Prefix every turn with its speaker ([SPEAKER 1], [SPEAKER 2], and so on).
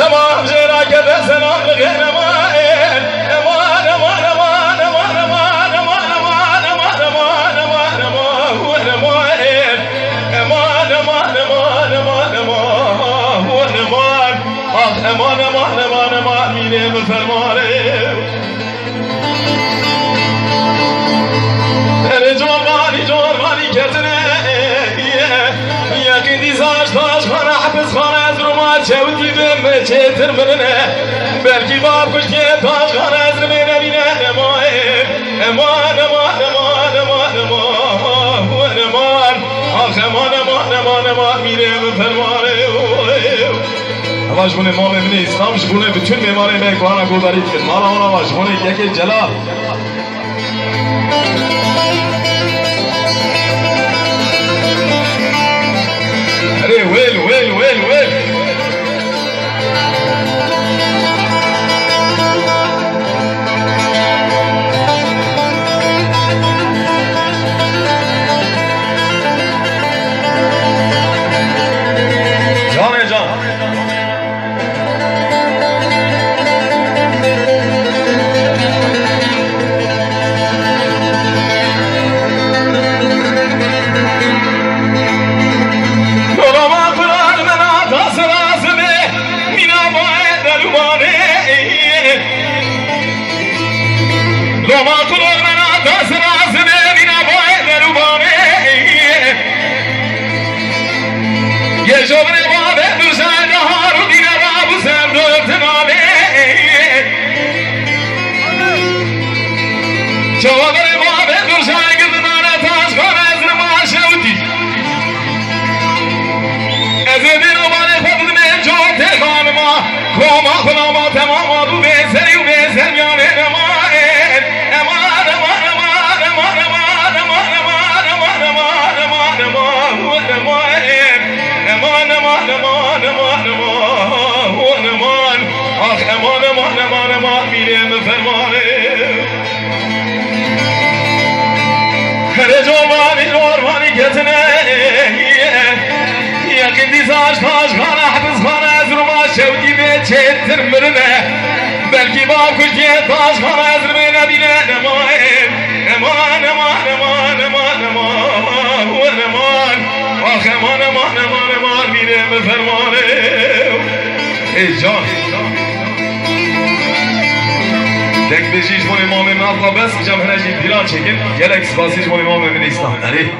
[SPEAKER 1] امان جرا که بسنان بغیر امان امان امان امان امان امان امان امان امان امان امان امان امان امان امان امان امان آخ امان امان امان امان میره به فرمانه جوانی کتنه یکی دیزاش تاش خانه حبس خانه از رو ما چوتی به چتر برنه بلکی باب کش که تاش خانه از رو بینه امان امان امان امان امان امان امان آخ امان امان امان امان میره به فرمانه واجبونه ما ببینی اسلام شبونه bütün memari mekvana گوداری کن مالا اونا واجبونه یکی جلال ويل چتر مرنه بلکی باب کش که تاش خانه از رو بینه امان امان امان امان امان امان امان آخ امان امان امان امان میره به فرمانه ای جان دک بشیش مال امام مطلع بس جمع هنجی پیران چکن گلک سپاسیش مال امام من اسلام داری